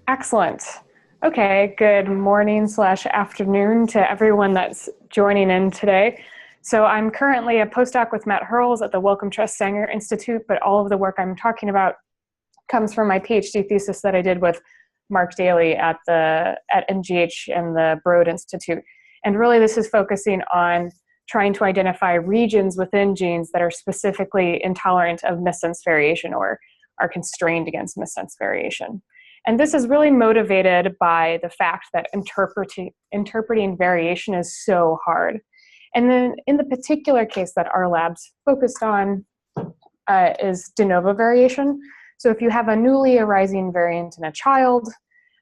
Excellent. Okay, good morning slash afternoon to everyone that's joining in today. So I'm currently a postdoc with Matt Hurls at the Wellcome Trust Sanger Institute, but all of the work I'm talking about comes from my PhD thesis that I did with Mark Daly at MGH and the Broad Institute. And really this is focusing on trying to identify regions within genes that are specifically intolerant of missense variation or are constrained against missense variation. And this is really motivated by the fact that interpreting variation is so hard. And then in the particular case that our lab's focused on is de novo variation. So if you have a newly arising variant in a child,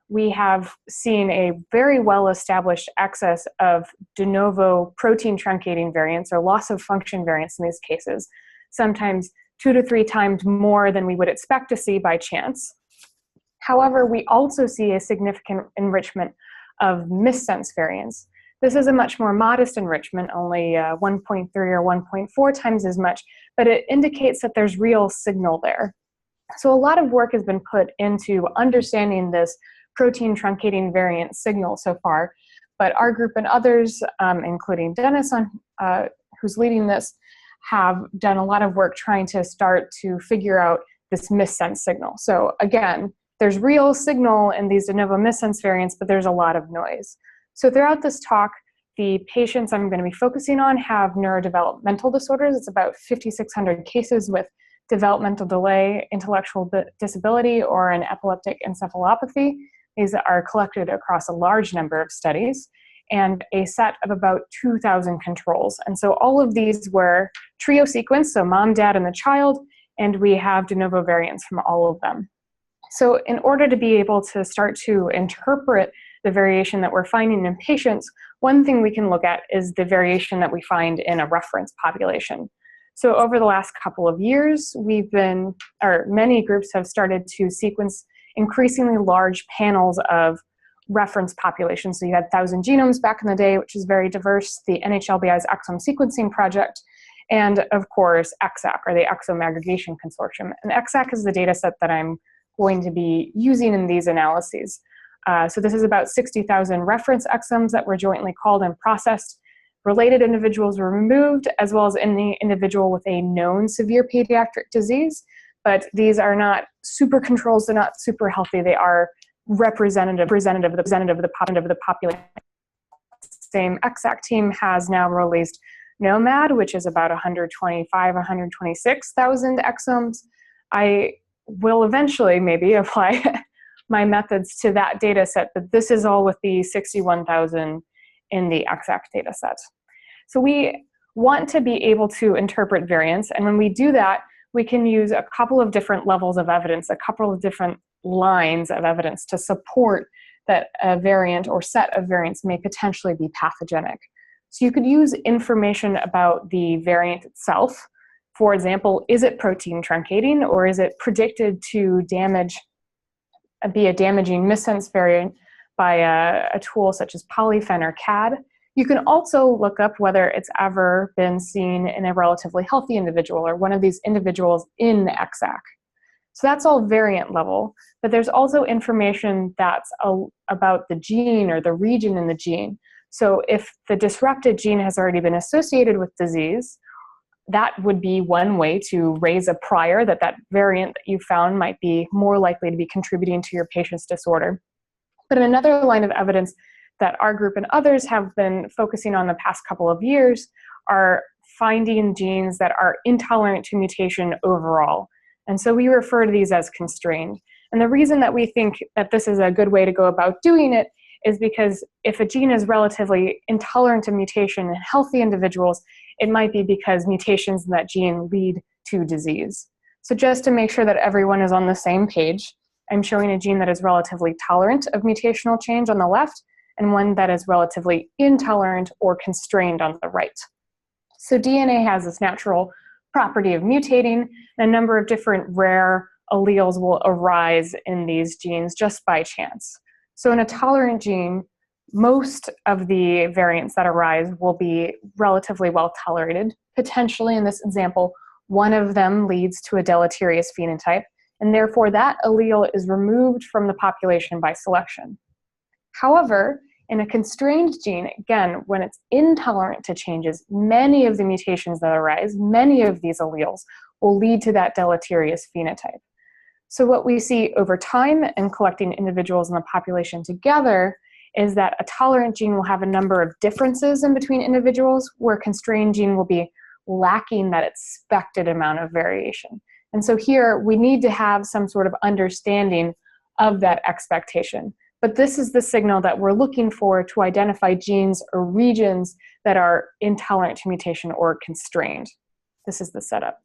we have seen a very well-established excess of de novo protein truncating variants or loss of function variants in these cases, sometimes 2 to 3 times more than we would expect to see by chance. However, we also see a significant enrichment of missense variants. This is a much more modest enrichment, only 1.3 or 1.4 times as much, but it indicates that there's real signal there. So a lot of work has been put into understanding this protein truncating variant signal so far, but our group and others, including Dennis, who's leading this, have done a lot of work trying to start to figure out this missense signal. So again, there's real signal in these de novo missense variants, but there's a lot of noise. So throughout this talk, the patients I'm going to be focusing on have neurodevelopmental disorders. It's about 5,600 cases with developmental delay, intellectual disability, or an epileptic encephalopathy. These are collected across a large number of studies and a set of about 2,000 controls. And so all of these were trio sequence, so mom, dad, and the child, and we have de novo variants from all of them. So in order to be able to start to interpret the variation that we're finding in patients, one thing we can look at is the variation that we find in a reference population. So over the last couple of years, many groups have started to sequence increasingly large panels of reference populations. So you had 1,000 genomes back in the day, which is very diverse, the NHLBI's exome sequencing project, and of course, EXAC, or the Exome Aggregation Consortium. And EXAC is the data set that I'm going to be using in these analyses. So this is about 60,000 reference exomes that were jointly called and processed. Related individuals were removed, as well as any individual with a known severe pediatric disease. But these are not super controls, they're not super healthy, they are representative of the population. Same EXAC team has now released NOMAD, which is about 126,000 exomes. I will eventually maybe apply my methods to that data set, but this is all with the 61,000 in the EXAC data set. So we want to be able to interpret variants, and when we do that, we can use a couple of different levels of evidence, a couple of different lines of evidence to support that a variant or set of variants may potentially be pathogenic. So you could use information about the variant itself. For example, is it protein truncating, or is it predicted to be a damaging missense variant by a tool such as polyphen or CAD? You can also look up whether it's ever been seen in a relatively healthy individual or one of these individuals in EXAC. So that's all variant level, but there's also information that's about the gene or the region in the gene. So if the disrupted gene has already been associated with disease, that would be one way to raise a prior that variant that you found might be more likely to be contributing to your patient's disorder. But another line of evidence that our group and others have been focusing on the past couple of years are finding genes that are intolerant to mutation overall. And so we refer to these as constrained. And the reason that we think that this is a good way to go about doing it is because if a gene is relatively intolerant to mutation in healthy individuals, it might be because mutations in that gene lead to disease. So just to make sure that everyone is on the same page, I'm showing a gene that is relatively tolerant of mutational change on the left, and one that is relatively intolerant or constrained on the right. So DNA has this natural property of mutating, and a number of different rare alleles will arise in these genes just by chance. So in a tolerant gene, most of the variants that arise will be relatively well tolerated. Potentially, in this example, one of them leads to a deleterious phenotype. and therefore that allele is removed from the population by selection. However, in a constrained gene, again, when it's intolerant to changes, many of the mutations that arise, many of these alleles will lead to that deleterious phenotype. So what we see over time in collecting individuals in the population together is that a tolerant gene will have a number of differences in between individuals, where a constrained gene will be lacking that expected amount of variation. And so here we need to have some sort of understanding of that expectation. But this is the signal that we're looking for to identify genes or regions that are intolerant to mutation or constrained. This is the setup.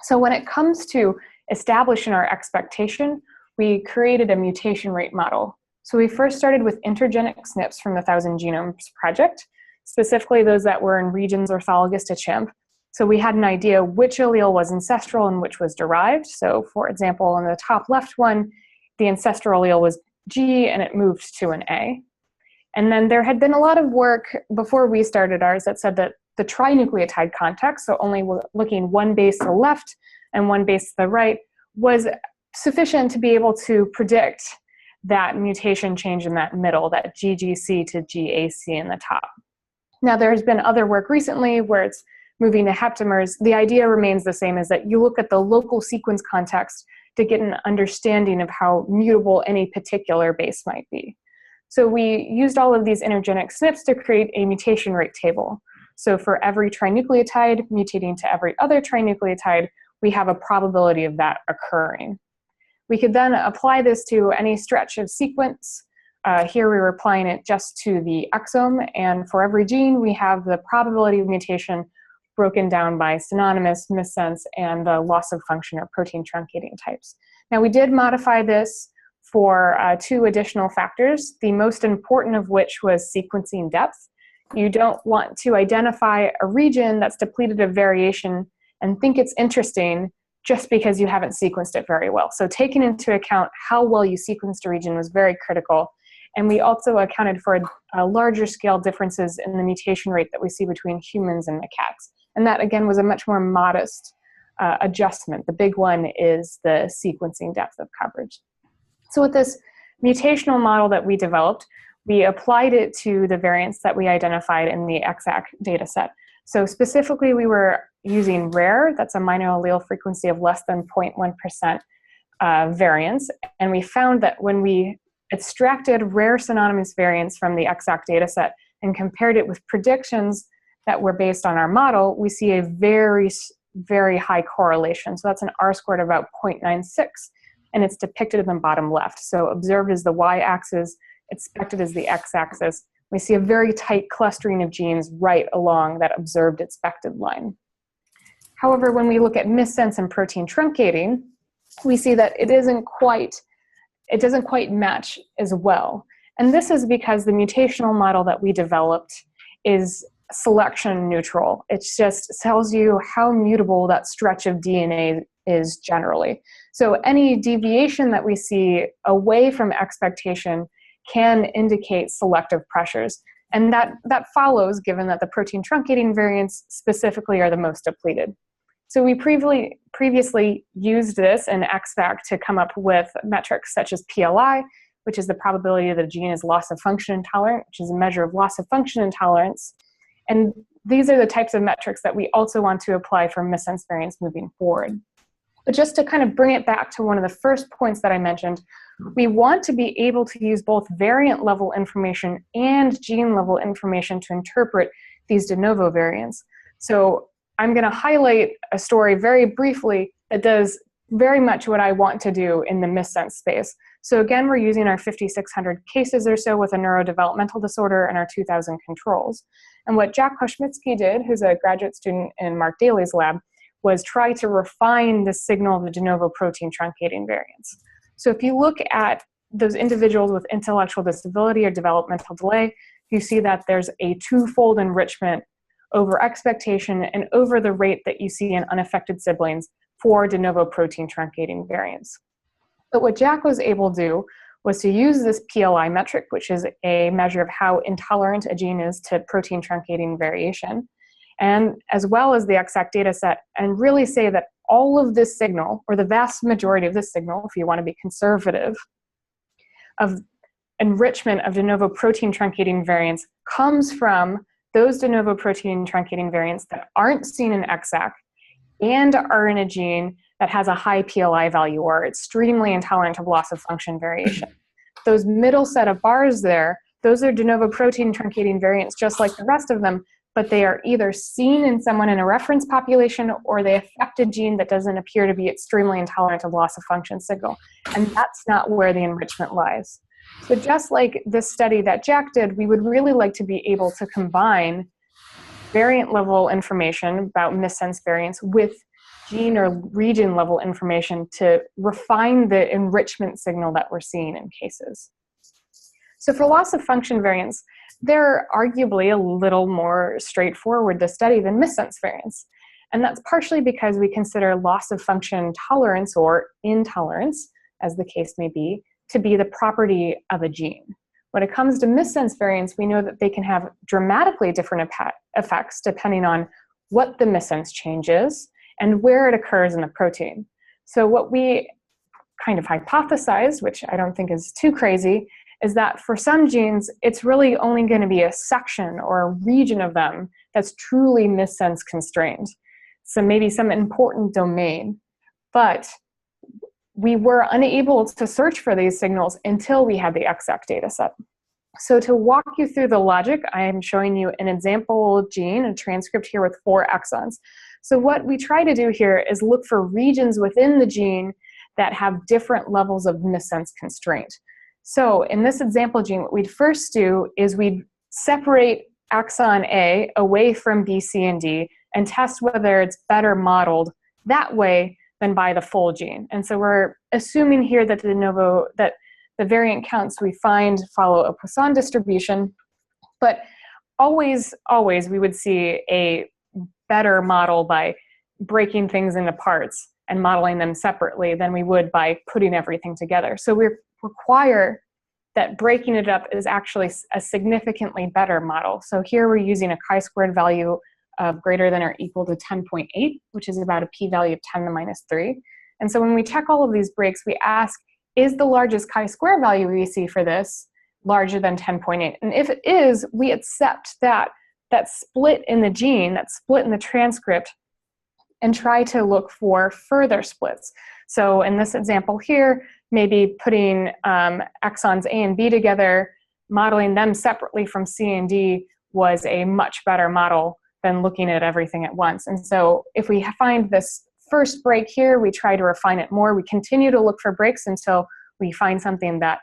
So when it comes to establishing our expectation, we created a mutation rate model. So we first started with intergenic SNPs from the 1000 Genomes Project, specifically those that were in regions orthologous to chimp. So we had an idea which allele was ancestral and which was derived. So for example, in the top left one, the ancestral allele was G and it moved to an A. And then there had been a lot of work before we started ours that said that the trinucleotide context, so only looking one base to the left and one base to the right, was sufficient to be able to predict that mutation change in that middle, that GGC to GAC in the top. Now there's been other work recently where it's moving to heptamers. The idea remains the same, is that you look at the local sequence context to get an understanding of how mutable any particular base might be. So we used all of these intergenic SNPs to create a mutation rate table. So for every trinucleotide mutating to every other trinucleotide, we have a probability of that occurring. We could then apply this to any stretch of sequence. Here we were applying it just to the exome, and for every gene, we have the probability of mutation broken down by synonymous, missense, and the loss of function or protein truncating types. Now we did modify this for 2 additional factors, the most important of which was sequencing depth. You don't want to identify a region that's depleted of variation and think it's interesting just because you haven't sequenced it very well. So taking into account how well you sequenced a region was very critical. And we also accounted for a larger scale differences in the mutation rate that we see between humans and macaques. And that, again, was a much more modest adjustment. The big one is the sequencing depth of coverage. So with this mutational model that we developed, we applied it to the variants that we identified in the EXAC data set. So specifically, we were using rare, that's a minor allele frequency of less than 0.1% variants. And we found that when we extracted rare synonymous variants from the EXAC data set and compared it with predictions that were based on our model, we see a very, very high correlation. So that's an R-squared of about 0.96, and it's depicted in the bottom left. So observed as the y-axis, expected as the x-axis. We see a very tight clustering of genes right along that observed expected line. However, when we look at missense and protein truncating, we see that it doesn't quite match as well. And this is because the mutational model that we developed is selection neutral. It just tells you how mutable that stretch of DNA is generally. So any deviation that we see away from expectation can indicate selective pressures. And that follows given that the protein truncating variants specifically are the most depleted. So we previously used this in XFAC to come up with metrics such as PLI, which is the probability that a gene is loss of function intolerant, which is a measure of loss of function intolerance. And these are the types of metrics that we also want to apply for missense variants moving forward. But just to kind of bring it back to one of the first points that I mentioned, we want to be able to use both variant level information and gene level information to interpret these de novo variants. So I'm going to highlight a story very briefly that does very much what I want to do in the missense space. So again, we're using our 5,600 cases or so with a neurodevelopmental disorder and our 2,000 controls. And what Jack Koschmitzky did, who's a graduate student in Mark Daly's lab, was try to refine the signal of the de novo protein truncating variants. So if you look at those individuals with intellectual disability or developmental delay, you see that there's a twofold enrichment over expectation and over the rate that you see in unaffected siblings for de novo protein truncating variants. But what Jack was able to do was to use this PLI metric, which is a measure of how intolerant a gene is to protein truncating variation, and as well as the EXAC data set, and really say that all of this signal, or the vast majority of this signal, if you want to be conservative, of enrichment of de novo protein truncating variants comes from those de novo protein truncating variants that aren't seen in XAC and are in a gene that has a high PLI value or extremely intolerant of loss of function variation. Those middle set of bars there, those are de novo protein truncating variants just like the rest of them, but they are either seen in someone in a reference population or they affect a gene that doesn't appear to be extremely intolerant of loss of function signal. And that's not where the enrichment lies. So just like this study that Jack did, we would really like to be able to combine variant level information about missense variants with gene or region level information to refine the enrichment signal that we're seeing in cases. So for loss of function variants, they're arguably a little more straightforward to study than missense variants. And that's partially because we consider loss of function tolerance or intolerance, as the case may be, to be the property of a gene. When it comes to missense variants, we know that they can have dramatically different effects depending on what the missense change is and where it occurs in the protein. So what we kind of hypothesized, which I don't think is too crazy, is that for some genes, it's really only going to be a section or a region of them that's truly missense constrained. So maybe some important domain. But we were unable to search for these signals until we had the XAC data set. So to walk you through the logic, I am showing you an example gene, a transcript here with 4 exons. So what we try to do here is look for regions within the gene that have different levels of missense constraint. So in this example gene, what we'd first do is we'd separate exon A away from B, C, and D and test whether it's better modeled that way than by the full gene. And so we're assuming here that the variant counts we find follow a Poisson distribution, but always we would see a better model by breaking things into parts and modeling them separately than we would by putting everything together. So we require that breaking it up is actually a significantly better model. So here we're using a chi-squared value of greater than or equal to 10.8, which is about a p-value of 10 to the minus 3. And so when we check all of these breaks, we ask, is the largest chi-square value we see for this larger than 10.8? And if it is, we accept that split in the gene, that split in the transcript, and try to look for further splits. So in this example here, maybe putting exons A and B together, modeling them separately from C and D was a much better model than looking at everything at once. And so if we find this first break here, we try to refine it more. We continue to look for breaks until we find something that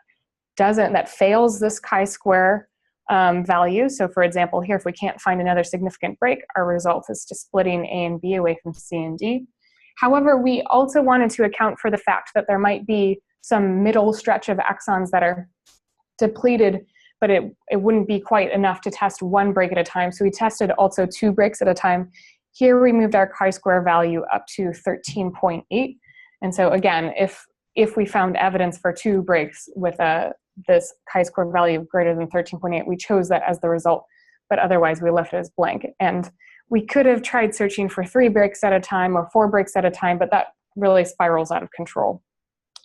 fails this chi-square value. So for example, here, if we can't find another significant break, our result is just splitting A and B away from C and D. However, we also wanted to account for the fact that there might be some middle stretch of exons that are depleted, but it wouldn't be quite enough to test one break at a time. So we tested also 2 breaks at a time. Here we moved our chi-square value up to 13.8. And so again, if we found evidence for 2 breaks with this chi-square value of greater than 13.8, we chose that as the result, but otherwise we left it as blank. And we could have tried searching for 3 breaks at a time or 4 breaks at a time, but that really spirals out of control.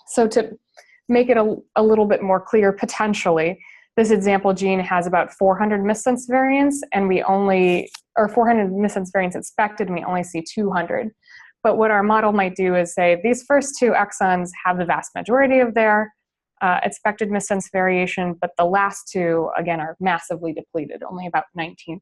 So to make it a little bit more clear, potentially, this example gene has about 400 missense variants, and 400 missense variants expected, and we only see 200. But what our model might do is say, these first 2 exons have the vast majority of their expected missense variation, but the last 2, again, are massively depleted, only about 19%.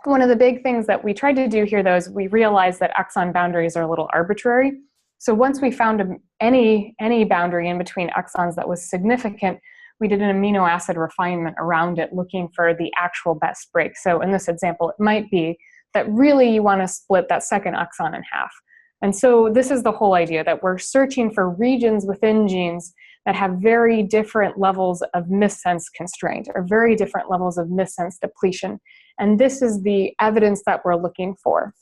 One of the big things that we tried to do here, though, is we realized that exon boundaries are a little arbitrary. So once we found any boundary in between exons that was significant, we did an amino acid refinement around it, looking for the actual best break. So in this example, it might be that really you want to split that second exon in half. And so this is the whole idea, that we're searching for regions within genes that have very different levels of missense constraint or very different levels of missense depletion. And this is the evidence that we're looking for.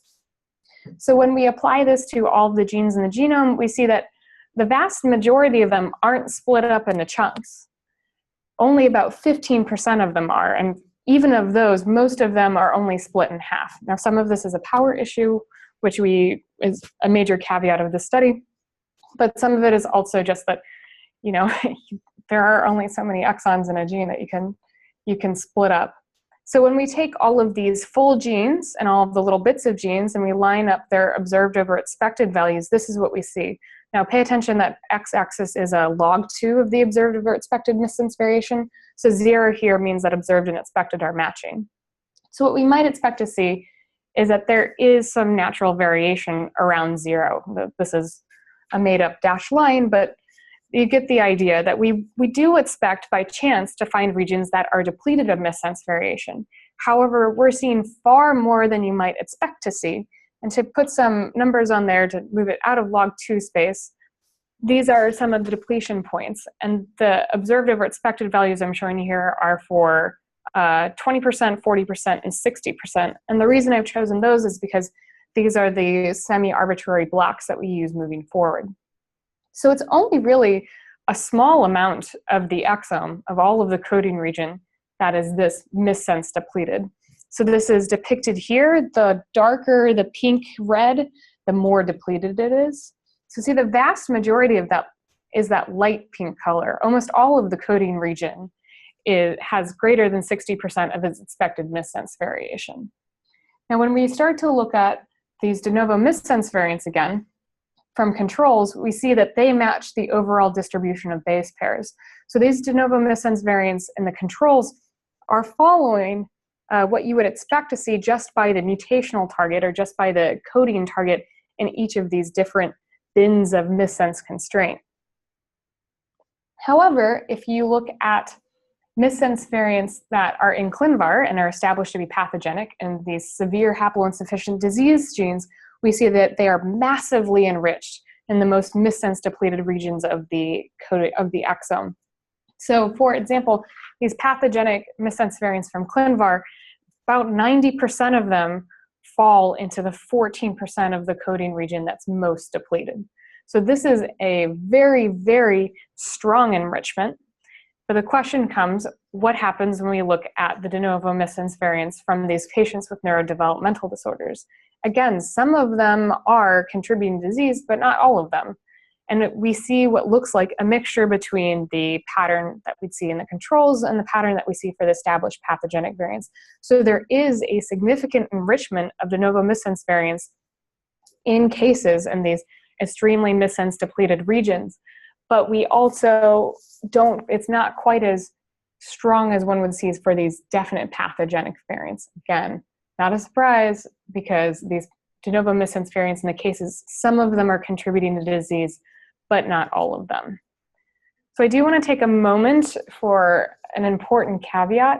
So when we apply this to all of the genes in the genome, we see that the vast majority of them aren't split up into chunks. Only about 15% of them are, and even of those, most of them are only split in half. Now, some of this is a power issue. which is a major caveat of the study. But some of it is also just that, there are only so many exons in a gene that you can split up. So when we take all of these full genes and all of the little bits of genes and we line up their observed over expected values, this is what we see. Now pay attention that x-axis is a log 2 of the observed over expected missense variation. So 0 here means that observed and expected are matching. So what we might expect to see is that there is some natural variation around 0. This is a made-up dashed line, but you get the idea that we do expect by chance to find regions that are depleted of missense variation. However, we're seeing far more than you might expect to see. And to put some numbers on there to move it out of log 2 space, these are some of the depletion points. And the observed over expected values I'm showing you here are for 20%, 40%, and 60%. And the reason I've chosen those is because these are the semi-arbitrary blocks that we use moving forward. So it's only really a small amount of the exome of all of the coding region that is this missense depleted. So this is depicted here. The darker the pink red, the more depleted it is. So see, the vast majority of that is that light pink color. Almost all of the coding region has greater than 60% of its expected missense variation. Now when we start to look at these de novo missense variants again, from controls, we see that they match the overall distribution of base pairs. So these de novo missense variants in the controls are following what you would expect to see just by the mutational target or just by the coding target in each of these different bins of missense constraint. However, if you look at missense variants that are in ClinVar and are established to be pathogenic in these severe haploinsufficient disease genes, we see that they are massively enriched in the most missense depleted regions of the exome. So for example, these pathogenic missense variants from ClinVar, about 90% of them fall into the 14% of the coding region that's most depleted. So this is a very, very strong enrichment. But the question comes, what happens when we look at the de novo missense variants from these patients with neurodevelopmental disorders? Again, some of them are contributing to disease, but not all of them. And we see what looks like a mixture between the pattern that we'd see in the controls and the pattern that we see for the established pathogenic variants. So there is a significant enrichment of de novo missense variants in cases in these extremely missense depleted regions. But we also it's not quite as strong as one would see for these definite pathogenic variants. Again, not a surprise, because these de novo missense variants in the cases, some of them are contributing to disease, but not all of them. So I do want to take a moment for an important caveat.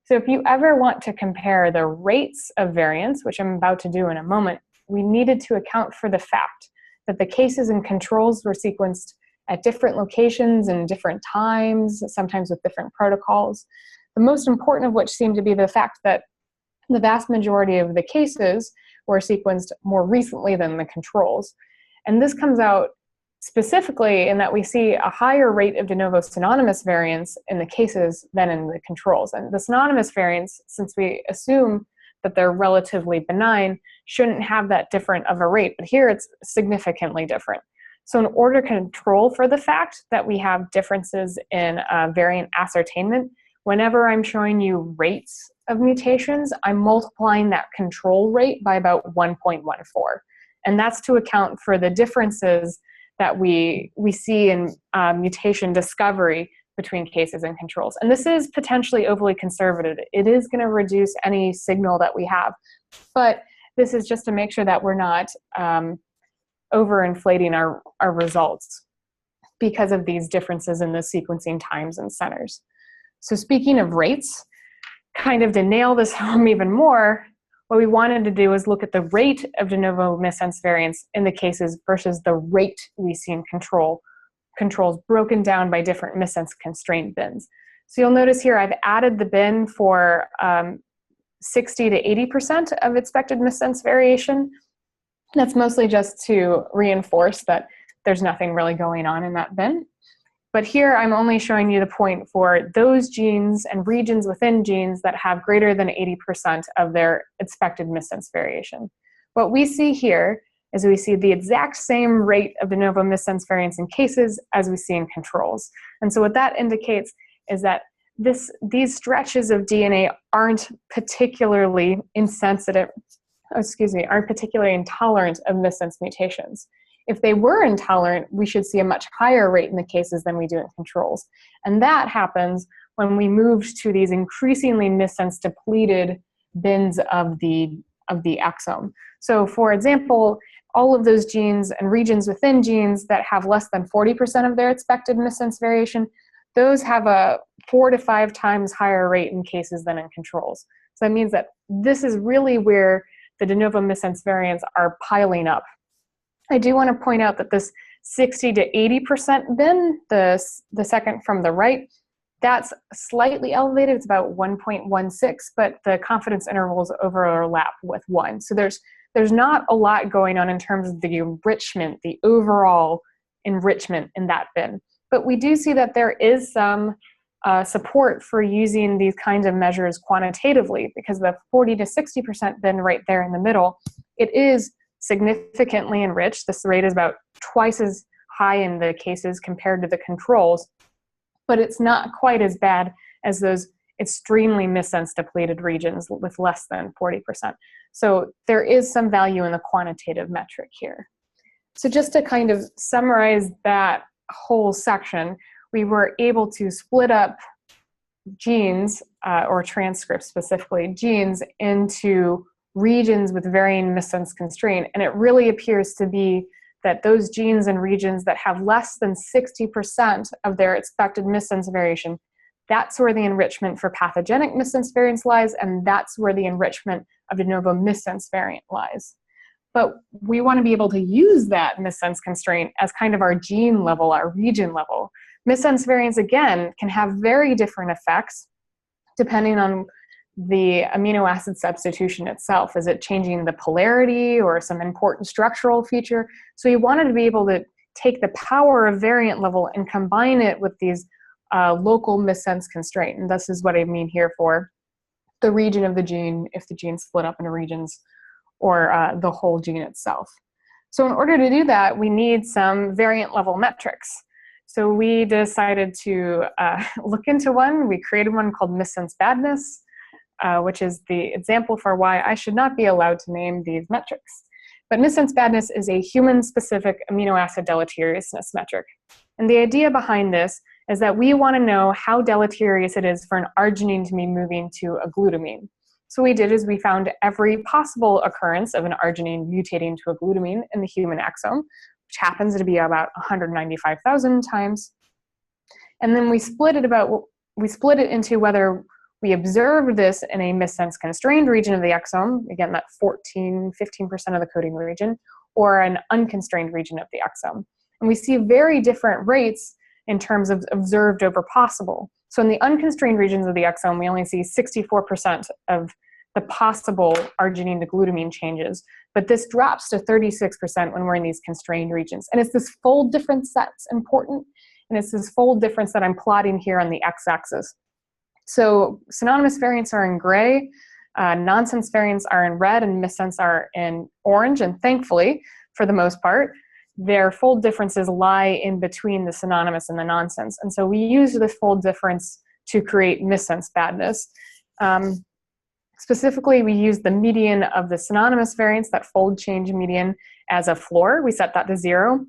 So if you ever want to compare the rates of variants, which I'm about to do in a moment, we needed to account for the fact that the cases and controls were sequenced at different locations and different times, sometimes with different protocols. The most important of which seemed to be the fact that the vast majority of the cases were sequenced more recently than the controls. And this comes out specifically in that we see a higher rate of de novo synonymous variants in the cases than in the controls. And the synonymous variants, since we assume that they're relatively benign, shouldn't have that different of a rate, but here it's significantly different. So in order to control for the fact that we have differences in variant ascertainment, whenever I'm showing you rates of mutations, I'm multiplying that control rate by about 1.14. And that's to account for the differences that we see in mutation discovery between cases and controls. And this is potentially overly conservative. It is going to reduce any signal that we have. But this is just to make sure that we're not overinflating our results because of these differences in the sequencing times and centers. So speaking of rates, kind of to nail this home even more, what we wanted to do is look at the rate of de novo missense variants in the cases versus the rate we see in controls broken down by different missense constraint bins. So you'll notice here I've added the bin for 60 to 80% of expected missense variation. That's mostly just to reinforce that there's nothing really going on in that bin. But here I'm only showing you the point for those genes and regions within genes that have greater than 80% of their expected missense variation. What we see here is we see the exact same rate of de novo missense variance in cases as we see in controls. And so what that indicates is that these stretches of DNA aren't particularly insensitive, aren't particularly intolerant of missense mutations. If they were intolerant, we should see a much higher rate in the cases than we do in controls. And that happens when we move to these increasingly missense depleted bins of the exome. So for example, all of those genes and regions within genes that have less than 40% of their expected missense variation, those have a 4 to 5 times higher rate in cases than in controls. So that means that this is really where the de novo missense variants are piling up. I do want to point out that this 60 to 80% bin, the second from the right, that's slightly elevated. It's about 1.16, but the confidence intervals overlap with 1. So there's not a lot going on in terms of the enrichment, the overall enrichment in that bin. But we do see that there is some support for using these kinds of measures quantitatively, because the 40 to 60% bin right there in the middle, it is significantly enriched. This rate is about twice as high in the cases compared to the controls, but it's not quite as bad as those extremely missense depleted regions with less than 40%. So there is some value in the quantitative metric here. So just to kind of summarize that whole section, we were able to split up genes, or transcripts specifically, genes into regions with varying missense constraint. And it really appears to be that those genes and regions that have less than 60% of their expected missense variation, that's where the enrichment for pathogenic missense variance lies, and that's where the enrichment of de novo missense variant lies. But we want to be able to use that missense constraint as kind of our gene level, our region level. Missense variants, again, can have very different effects depending on the amino acid substitution itself. Is it changing the polarity or some important structural feature? So we wanted to be able to take the power of variant level and combine it with these local missense constraint. And this is what I mean here for the region of the gene, if the gene split up into regions, or the whole gene itself. So in order to do that, we need some variant level metrics. So we decided to look into one. We created one called missense badness, which is the example for why I should not be allowed to name these metrics. But missense badness is a human-specific amino acid deleteriousness metric. And the idea behind this is that we want to know how deleterious it is for an arginine to be moving to a glutamine. So what we did is we found every possible occurrence of an arginine mutating to a glutamine in the human exome, which happens to be about 195,000 times. And then we split it into whether we observed this in a missense constrained region of the exome, again, that 15% of the coding region, or an unconstrained region of the exome. And we see very different rates in terms of observed over possible. So in the unconstrained regions of the exome, we only see 64% of the possible arginine to glutamine changes, but this drops to 36% when we're in these constrained regions. And it's this fold difference that's important, and it's this fold difference that I'm plotting here on the x-axis. So synonymous variants are in gray, nonsense variants are in red, and missense are in orange, and thankfully, for the most part, their fold differences lie in between the synonymous and the nonsense. And so we use this fold difference to create missense badness. Specifically, we use the median of the synonymous variants, that fold change median, as a floor. We set that to 0.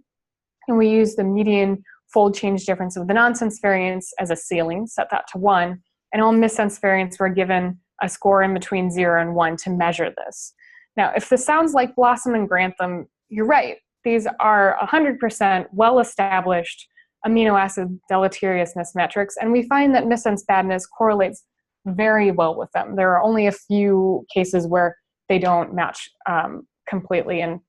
And we use the median fold change difference of the nonsense variants as a ceiling, set that to 1. And all missense variants were given a score in between 0 and 1 to measure this. Now, if this sounds like Blossom and Grantham, you're right. These are 100% well-established amino acid deleteriousness metrics, and we find that missense badness correlates very well with them. There are only a few cases where they don't match completely, and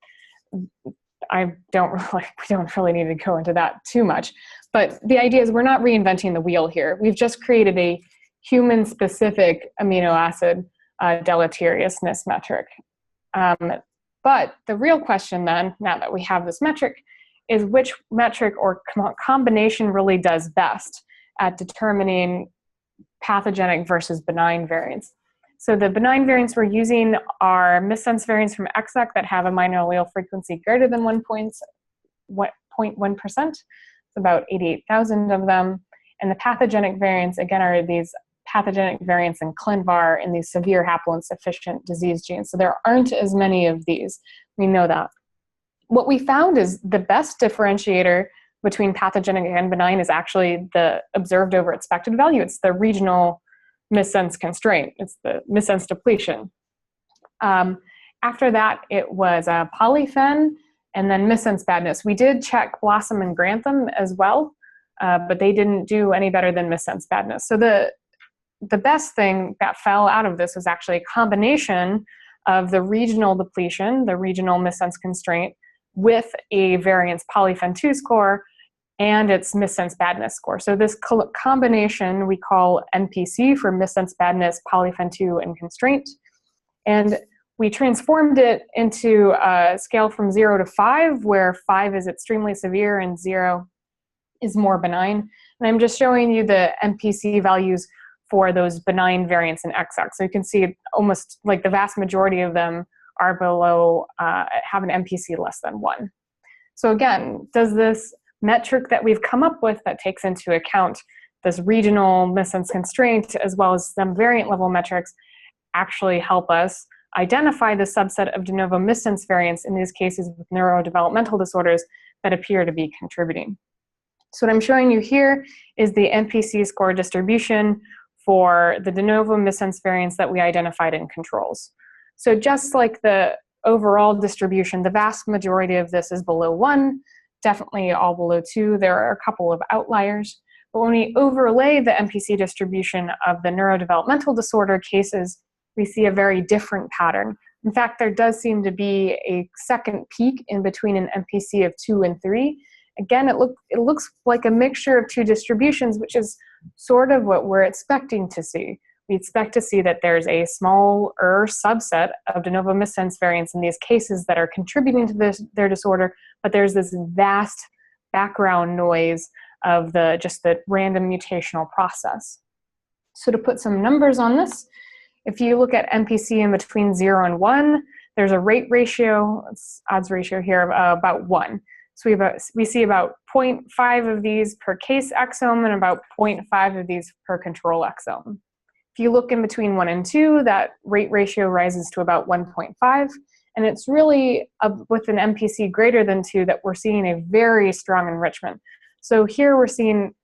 we don't really need to go into that too much. But the idea is we're not reinventing the wheel here. We've just created a human-specific amino acid deleteriousness metric. But the real question then, now that we have this metric, is which metric or combination really does best at determining pathogenic versus benign variants. So the benign variants we're using are missense variants from exec that have a minor allele frequency greater than 1.1%. It's about 88,000 of them. And the pathogenic variants, again, are these pathogenic variants in ClinVar in these severe haploinsufficient disease genes. So there aren't as many of these. We know that. What we found is the best differentiator between pathogenic and benign is actually the observed over expected value. It's the regional missense constraint. It's the missense depletion. After that, it was polyphen and then missense badness. We did check blossom and grantham as well, but they didn't do any better than missense badness. So the best thing that fell out of this was actually a combination of the regional depletion, the regional missense constraint, with a variance polyphen 2 score and its missense badness score. So this combination we call MPC for missense badness, polyphen 2, and constraint. And we transformed it into a scale from 0 to 5, where 5 is extremely severe and 0 is more benign. And I'm just showing you the MPC values for those benign variants in XX. So you can see almost like the vast majority of them are below, have an MPC less than 1. So again, does this metric that we've come up with that takes into account this regional missense constraint as well as some variant level metrics actually help us identify the subset of de novo missense variants in these cases with neurodevelopmental disorders that appear to be contributing? So what I'm showing you here is the MPC score distribution for the de novo missense variants that we identified in controls. So just like the overall distribution, the vast majority of this is below 1, definitely all below 2. There are a couple of outliers. But when we overlay the MPC distribution of the neurodevelopmental disorder cases, we see a very different pattern. In fact, there does seem to be a second peak in between an MPC of 2 and 3. Again, it looks like a mixture of two distributions, which is sort of what we're expecting to see. We expect to see that there's a smaller subset of de novo missense variants in these cases that are contributing to their disorder, but there's this vast background noise of just the random mutational process. So to put some numbers on this, if you look at MPC in between 0 and 1, there's a rate ratio, odds ratio here of about 1. So we see about 0.5 of these per case exome and about 0.5 of these per control exome. If you look in between 1 and 2, that rate ratio rises to about 1.5, and it's really with an MPC greater than 2 that we're seeing a very strong enrichment. So here we're seeing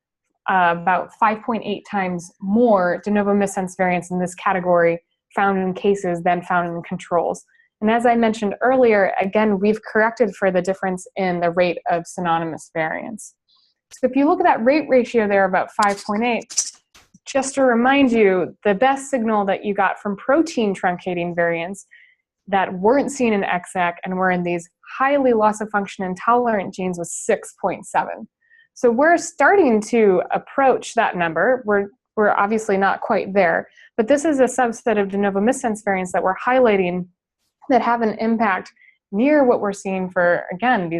about 5.8 times more de novo missense variants in this category found in cases than found in controls. And as I mentioned earlier, again, we've corrected for the difference in the rate of synonymous variants. So if you look at that rate ratio there, about 5.8, just to remind you, the best signal that you got from protein truncating variants that weren't seen in exec and were in these highly loss of function intolerant genes was 6.7. So we're starting to approach that number. We're obviously not quite there, but this is a subset of de novo missense variants that we're highlighting that have an impact near what we're seeing for, again,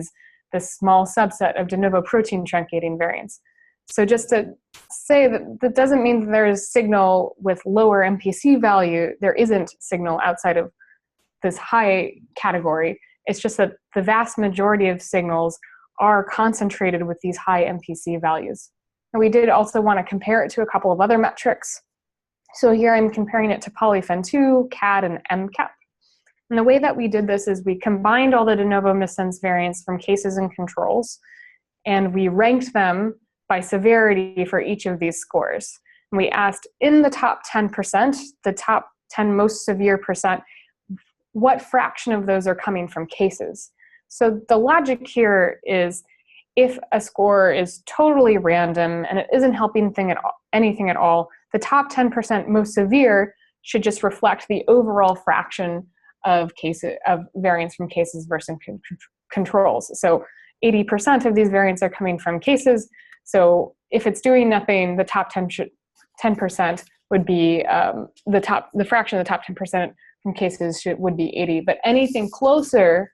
this small subset of de novo protein truncating variants. So just to say that doesn't mean that there is signal with lower MPC value. There isn't signal outside of this high category. It's just that the vast majority of signals are concentrated with these high MPC values. And we did also want to compare it to a couple of other metrics. So here I'm comparing it to polyphen 2, CAD, and MCAP. And the way that we did this is we combined all the de novo missense variants from cases and controls, and we ranked them by severity for each of these scores. And we asked in the top 10%, the top 10 most severe percent, what fraction of those are coming from cases? So the logic here is if a score is totally random and it isn't helping anything at all, the top 10% most severe should just reflect the overall fraction of variants from cases versus controls. So 80% of these variants are coming from cases. So if it's doing nothing, the top 10% would be the fraction of the top 10% from cases would be 80. But anything closer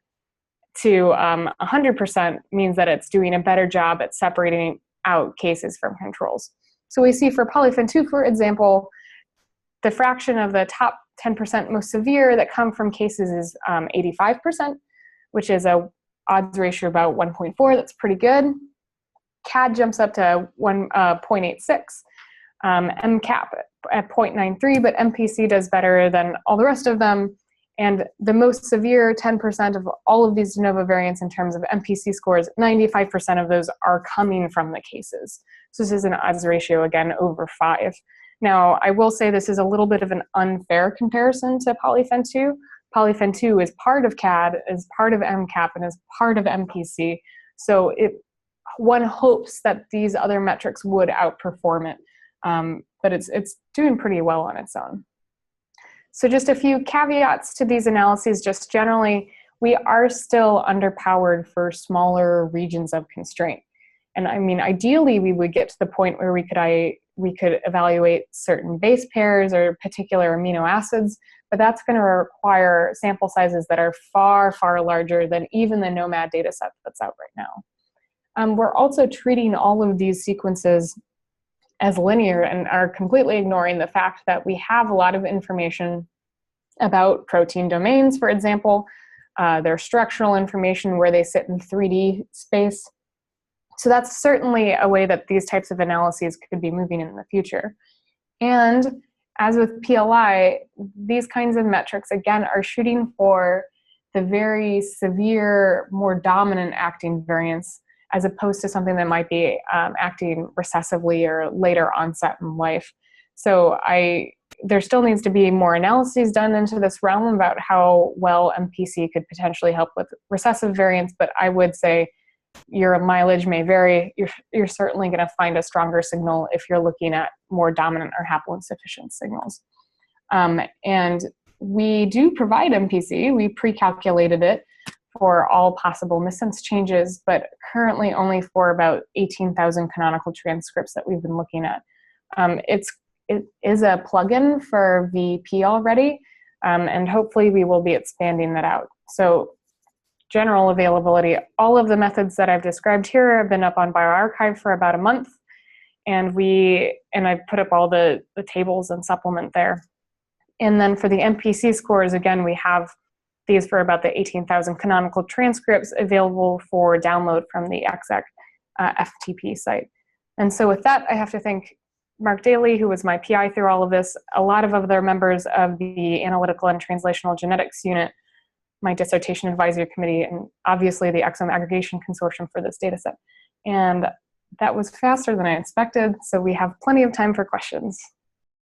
to 100% means that it's doing a better job at separating out cases from controls. So we see for polyphen 2, for example, the fraction of the top 10% most severe that come from cases is 85%, which is a odds ratio about 1.4. That's pretty good. CAD jumps up to 0.86, MCAP at 0.93, but MPC does better than all the rest of them. And the most severe 10% of all of these de novo variants in terms of MPC scores, 95% of those are coming from the cases. So this is an odds ratio, again, over 5. Now, I will say this is a little bit of an unfair comparison to polyphen-2. Polyphen-2 is part of CAD, is part of MCAP, and is part of MPC. So one hopes that these other metrics would outperform it, but it's doing pretty well on its own. So just a few caveats to these analyses. Just generally, we are still underpowered for smaller regions of constraint. And I mean, ideally, we would get to the point where we could evaluate certain base pairs or particular amino acids, but that's going to require sample sizes that are far, far larger than even the NOMAD data set that's out right now. We're also treating all of these sequences as linear and are completely ignoring the fact that we have a lot of information about protein domains, for example, their structural information, where they sit in 3D space. So that's certainly a way that these types of analyses could be moving in the future. And as with PLI, these kinds of metrics, again, are shooting for the very severe, more dominant acting variants, as opposed to something that might be acting recessively or later onset in life. So there still needs to be more analyses done into this realm about how well MPC could potentially help with recessive variants, but I would say your mileage may vary. You're certainly going to find a stronger signal if you're looking at more dominant or haploinsufficient signals. And we do provide MPC. We pre-calculated it for all possible missense changes, but currently only for about 18,000 canonical transcripts that we've been looking at. It is a plugin for VP already, and hopefully we will be expanding that out. So general availability, all of the methods that I've described here have been up on bioRxiv for about a month, and I've put up all the tables and supplement there. And then for the MPC scores, again, we have these for about the 18,000 canonical transcripts available for download from the EXEC FTP site. And so with that, I have to thank Mark Daly, who was my PI through all of this, a lot of other members of the Analytical and Translational Genetics Unit, my dissertation advisory committee, and obviously the Exome Aggregation Consortium for this data set. And that was faster than I expected, so we have plenty of time for questions.